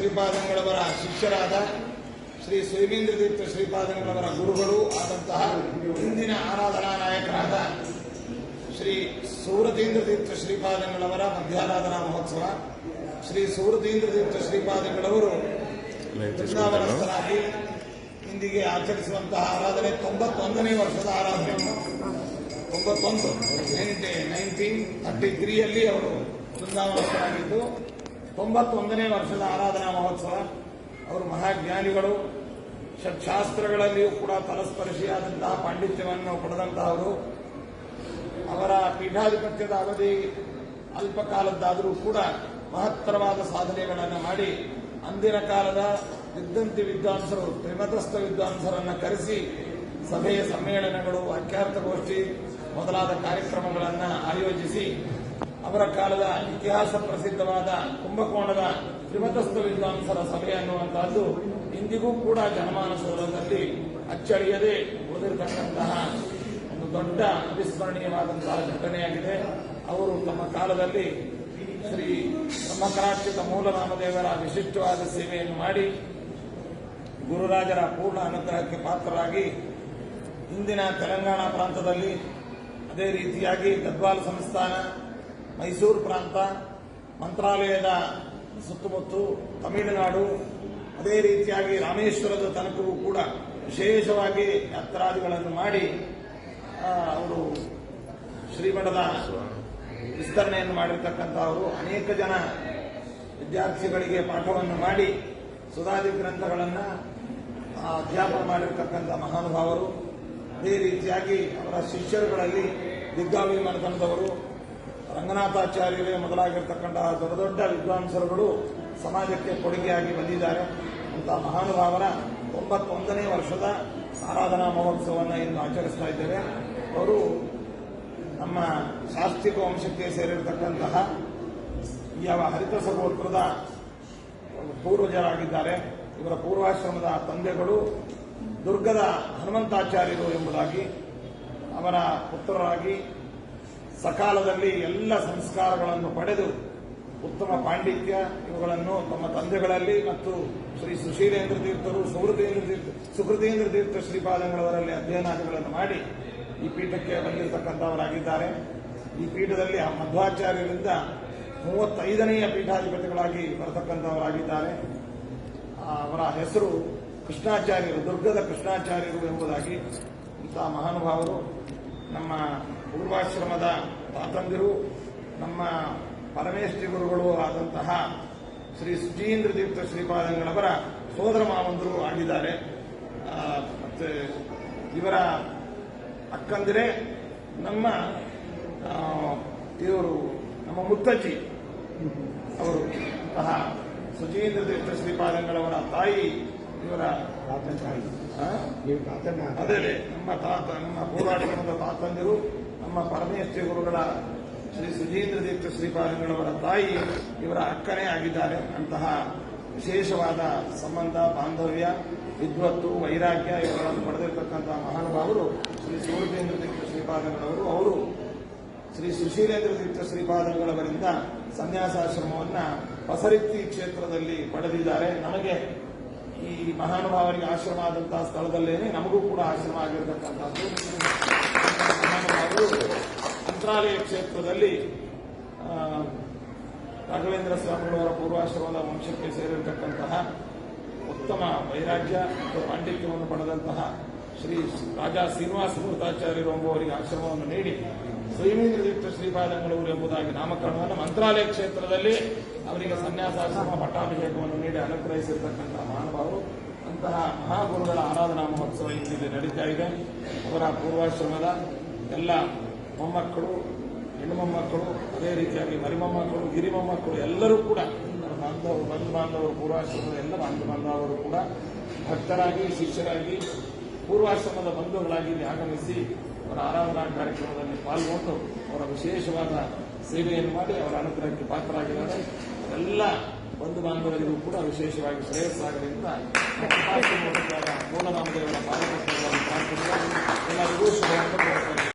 ಶ್ರೀಪಾದಂಗಳವರ ಶಿಷ್ಯರಾದ ಶ್ರೀ ಸುಯಮೀಂದ್ರ ತೀರ್ಥ ಶ್ರೀಪಾದಂಗಳವರ ಗುರುಗಳು ಆದಂತಹ ಇಂದಿನ ಆರಾಧನಾ ನಾಯಕರಾದ ಶ್ರೀ ಸುವೃತೀಂದ್ರ ತೀರ್ಥ ಶ್ರೀಪಾದಂಗಳವರ ಮಧ್ಯಾರಾಧನಾ ಮಹೋತ್ಸವ. ಶ್ರೀ ಸುವೃತೀಂದ್ರ ತೀರ್ಥ ಶ್ರೀಪಾದಂಗಳವರು ವೃಂದಾವನಸ್ಥರಾಗಿ ಇಂದಿಗೆ ಆಚರಿಸುವಂತಹ ಆರಾಧನೆ 91ನೇ ವರ್ಷದ ಆರಾಧನೆ. 1933ರಲ್ಲಿ ಅವರು ವೃಂದಾವನಸ್ಥರಾಗಿದ್ದು 91ನೇ ವರ್ಷದ ಆರಾಧನಾ ಮಹೋತ್ಸವ. ಅವರು ಮಹಾಜ್ಞಾನಿಗಳು, ಷಟ್ಶಾಸ್ತ್ರಗಳಲ್ಲಿಯೂ ಕೂಡ ತಲಸ್ಪರ್ಶಿಯಾದಂತಹ ಪಾಂಡಿತ್ಯವನ್ನು ಪಡೆದಂತಹವರು. ಅವರ ಪೀಠಾಧಿಪತ್ಯದ ಅವಧಿ ಅಲ್ಪ ಕಾಲದ್ದಾದರೂ ಕೂಡ ಮಹತ್ತರವಾದ ಸಾಧನೆಗಳನ್ನು ಮಾಡಿ ಅಂದಿನ ಕಾಲದ ವಿದ್ವಂತಿ ವಿದ್ವಾಂಸರು, ತ್ರಿಮತಸ್ಥ ವಿದ್ವಾಂಸರನ್ನು ಕರೆಸಿ ಸಭೆಯ ಸಮ್ಮೇಳನಗಳು, ವಾಕ್ಯಾರ್ಥಗೋಷ್ಠಿ ಮೊದಲಾದ ಕಾರ್ಯಕ್ರಮಗಳನ್ನು ಆಯೋಜಿಸಿ ಅವರ ಕಾಲದ ಇತಿಹಾಸ ಪ್ರಸಿದ್ಧವಾದ ಕುಂಭಕೋಣದ ತ್ರಿಮತಸ್ಥ ವಿದ್ವಾಂಸರ ಸಭೆ ಅನ್ನುವಂತಹದ್ದು ಇಂದಿಗೂ ಕೂಡ ಜನಮಾನಸದಲ್ಲಿ ಅಚ್ಚಳಿಯದೆ ಉಳಿದಿರತಕ್ಕಂತಹ ಒಂದು ದೊಡ್ಡ ಅವಿಸ್ಮರಣೀಯವಾದಂತಹ ಘಟನೆಯಾಗಿದೆ. ಅವರು ತಮ್ಮ ಕಾಲದಲ್ಲಿ ಶ್ರೀ ಬ್ರಹ್ಮಕರಾಕ್ಷಿತ ಮೂಲರಾಮದೇವರ ವಿಶಿಷ್ಟವಾದ ಸೇವೆಯನ್ನು ಮಾಡಿ ಗುರುರಾಜರ ಪೂರ್ಣ ಅನುಗ್ರಹಕ್ಕೆ ಪಾತ್ರರಾಗಿ ಇಂದಿನ ತೆಲಂಗಾಣ ಪ್ರಾಂತದಲ್ಲಿ, ಅದೇ ರೀತಿಯಾಗಿ ಗದ್ವಾಲ ಸಂಸ್ಥಾನ, ಮೈಸೂರು ಪ್ರಾಂತ, ಮಂತ್ರಾಲಯದ ಸುತ್ತಮುತ್ತು, ತಮಿಳುನಾಡು, ಅದೇ ರೀತಿಯಾಗಿ ರಾಮೇಶ್ವರದ ತನಕವೂ ಕೂಡ ವಿಶೇಷವಾಗಿ ಯಾತ್ರಾದಿಗಳನ್ನು ಮಾಡಿ ಅವರು ಶ್ರೀಮಠದ ವಿಸ್ತರಣೆಯನ್ನು ಮಾಡಿರ್ತಕ್ಕಂಥವರು. ಅನೇಕ ಜನ ವಿದ್ಯಾರ್ಥಿಗಳಿಗೆ ಪಾಠವನ್ನು ಮಾಡಿ ಸುಧಾದಿ ಗ್ರಂಥಗಳನ್ನು ಅಧ್ಯಾಪನ ಮಾಡಿರ್ತಕ್ಕಂಥ ಮಹಾನುಭಾವರು. ಅದೇ ರೀತಿಯಾಗಿ ಅವರ ಶಿಷ್ಯರುಗಳಲ್ಲಿ ದಿಗ್ಗಾಭಿಮಾನದವರು, ರಂಗನಾಥಾಚಾರ್ಯರೇ ಮೊದಲಾಗಿರ್ತಕ್ಕಂತಹ ದೊಡ್ಡ ದೊಡ್ಡ ವಿದ್ವಾಂಸರುಗಳು ಸಮಾಜಕ್ಕೆ ಕೊಡುಗೆಯಾಗಿ ಬಂದಿದ್ದಾರೆ. ಅಂತಹ ಮಹಾನುಭಾವರ 91ನೇ ವರ್ಷದ ಆರಾಧನಾ ಮಹೋತ್ಸವವನ್ನು ಇಂದು ಆಚರಿಸ್ತಾ ಇದ್ದೇವೆ. ಅವರು ನಮ್ಮ ಶಾಸ್ತ್ರಿಕ ವಂಶಕ್ಕೆ ಸೇರಿರತಕ್ಕಂತಹ ಯಾವ ಹರಿತ ಗೋತ್ರದ ಪೂರ್ವಜರಾಗಿದ್ದಾರೆ. ಇವರ ಪೂರ್ವಾಶ್ರಮದ ತಂದೆಗಳು ದುರ್ಗದ ಹನುಮಂತಾಚಾರ್ಯರು ಎಂಬುದಾಗಿ, ಅವರ ಪುತ್ರರಾಗಿ ಸಕಾಲದಲ್ಲಿ ಎಲ್ಲ ಸಂಸ್ಕಾರಗಳನ್ನು ಪಡೆದು ಉತ್ತಮ ಪಾಂಡಿತ್ಯ ಇವುಗಳನ್ನು ತಮ್ಮ ತಂದೆಗಳಲ್ಲಿ ಮತ್ತು ಶ್ರೀ ಸುಶೀಲೇಂದ್ರ ತೀರ್ಥರು, ಸುಕೃತೀಂದ್ರ ತೀರ್ಥ ಶ್ರೀಪಾದಂಗಳವರಲ್ಲಿ ಅಧ್ಯಯನಾದಿಗಳನ್ನು ಮಾಡಿ ಈ ಪೀಠಕ್ಕೆ ಬಂದಿರತಕ್ಕಂಥವರಾಗಿದ್ದಾರೆ. ಈ ಪೀಠದಲ್ಲಿ ಮಧ್ವಾಚಾರ್ಯರಿಂದ 35ನೇಯ ಪೀಠಾಧಿಪತಿಗಳಾಗಿ ಬರತಕ್ಕಂಥವರಾಗಿದ್ದಾರೆ. ಅವರ ಹೆಸರು ಕೃಷ್ಣಾಚಾರ್ಯರು, ದುರ್ಗದ ಕೃಷ್ಣಾಚಾರ್ಯರು ಎಂಬುದಾಗಿ. ಇಂತಹ ಮಹಾನುಭಾವರು ನಮ್ಮ ಪೂರ್ವಾಶ್ರಮದ ತಾತಂದಿರು, ನಮ್ಮ ಪರಮೇಶ್ವರಿ ಗುರುಗಳು ಆದಂತಹ ಶ್ರೀ ಸುಜೀಂದ್ರ ತೀರ್ಥ ಶ್ರೀಪಾದಂಗಳವರ ಸೋದರ ಮಾವಂದರು ಆಗಿದ್ದಾರೆ. ಮತ್ತೆ ಇವರ ಅಕ್ಕಂದಿರೇ ನಮ್ಮ ಇವರು ನಮ್ಮ ಮುತ್ತಜ್ಜಿ ಅವರು. ಸುಜೀಂದ್ರ ತೀರ್ಥ ಶ್ರೀಪಾದಂಗಳವರ ತಾಯಿ ಇವರ ಅದೇ ನಮ್ಮ ಪೂರ್ವಾಶ್ರಮದ ತಾತಂದಿರು, ನಮ್ಮ ಪರಮೇಶ್ವರಿ ಗುರುಗಳ ಶ್ರೀ ಸುಜೀಂದ್ರ ತೀರ್ಥ ಶ್ರೀಪಾದಂಗಳವರ ತಾಯಿ ಇವರ ಅಕ್ಕನೇ ಆಗಿದ್ದಾರೆ. ಅಂತಹ ವಿಶೇಷವಾದ ಸಂಬಂಧ, ಬಾಂಧವ್ಯ, ವಿದ್ವತ್ತು, ವೈರಾಗ್ಯ ಇವುಗಳನ್ನು ಪಡೆದಿರತಕ್ಕಂತಹ ಮಹಾನುಭಾವರು ಶ್ರೀ ಸುವೃತೀಂದ್ರ ತೀರ್ಥ ಶ್ರೀಪಾದಂಗಳವರು. ಅವರು ಶ್ರೀ ಸುಶೀಲೇಂದ್ರ ತೀರ್ಥ ಶ್ರೀಪಾದಂಗಳವರಿಂದ ಸನ್ಯಾಸಾಶ್ರಮವನ್ನು ಪಸರಿತ್ತಿ ಕ್ಷೇತ್ರದಲ್ಲಿ ಪಡೆದಿದ್ದಾರೆ. ನಮಗೆ ಈ ಮಹಾನುಭಾವರಿಗೆ ಆಶ್ರಮ ಆದಂತಹ ಸ್ಥಳದಲ್ಲೇನೆ ನಮಗೂ ಕೂಡ ಆಶ್ರಮ ಆಗಿರತಕ್ಕಂಥದ್ದು. ಮಹಾನುಭಾವರು ಮಂತ್ರಾಲಯ ಕ್ಷೇತ್ರದಲ್ಲಿ ರಾಘವೇಂದ್ರ ಸ್ವಾಮಿಗಳವರ ಪೂರ್ವಾಶ್ರಮದ ವಂಶಕ್ಕೆ ಸೇರಿರತಕ್ಕಂತಹ ಉತ್ತಮ ವೈರಾಗ್ಯ ಮತ್ತು ಪಾಂಡಿತ್ಯವನ್ನು ಪಡೆದಂತಹ ಶ್ರೀ ರಾಜಾ ಶ್ರೀನಿವಾಸ ಮೂರ್ತಾಚಾರ್ಯರು ಎಂಬುವರಿಗೆ ಆಶ್ರಮವನ್ನು ನೀಡಿ ಸುಯಮೀಂದ್ರ ತೀರ್ಥ ಶ್ರೀಪಾದಂಗಳವರು ಎಂಬುದಾಗಿ ನಾಮಕರಣವನ್ನು ಮಂತ್ರಾಲಯ ಕ್ಷೇತ್ರದಲ್ಲಿ ಅವರಿಗೆ ಸನ್ಯಾಸಾಶ್ರಮ ಪಟ್ಟಾಭಿಷೇಕವನ್ನು ನೀಡಿ ಅನುಗ್ರಹಿಸಿರ್ತಕ್ಕಂತಹ ಮಹಾನುಭಾವರು. ಅಂತಹ ಮಹಾಗುರುಗಳ ಆರಾಧನಾ ಮಹೋತ್ಸವ ಇಲ್ಲಿ ನಡೀತಾ ಇದೆ. ಅವರ ಪೂರ್ವಾಶ್ರಮದ ಎಲ್ಲ ಮೊಮ್ಮಕ್ಕಳು, ಹೆಣ್ಣು ಮೊಮ್ಮಕ್ಕಳು, ಅದೇ ರೀತಿಯಾಗಿ ಮರಿಮೊಮ್ಮಕ್ಕಳು, ಗಿರಿಮೊಮ್ಮಕ್ಕಳು ಎಲ್ಲರೂ ಕೂಡ ಬಂಧು ಬಾಂಧವರು, ಪೂರ್ವಾಶ್ರಮದ ಎಲ್ಲ ಬಂಧು ಬಾಂಧವರು ಕೂಡ ಭಕ್ತರಾಗಿ, ಶಿಷ್ಯರಾಗಿ, ಪೂರ್ವಾಶ್ರಮದ ಬಂಧುಗಳಾಗಿ ಇಲ್ಲಿ ಆಗಮಿಸಿ ಅವರ ಆರಾಧನಾ ಕಾರ್ಯಕ್ರಮದಲ್ಲಿ ಪಾಲ್ಗೊಂಡು ಅವರ ವಿಶೇಷವಾದ ಸೇವೆಯನ್ನು ಮಾಡಿ ಅವರ ಅನುಗ್ರಹಕ್ಕೆ ಪಾತ್ರರಾಗಿದ್ದಾರೆ. ಎಲ್ಲ ಬಂಧು ಬಾಂಧವರಿಗೂ ಕೂಡ ವಿಶೇಷವಾಗಿ ಶ್ರೇಯಸ್ಸಾಗಲಿ ಅಂತ ಮೂಲರಾಮದೇವರ ಪಾದಪತ್ರಗಳನ್ನು ಪ್ರಾರ್ಥಿಸುವ ಎಲ್ಲರಿಗೂ ಶುಭವನ್ನು ಕೋರುತ್ತೇನೆ.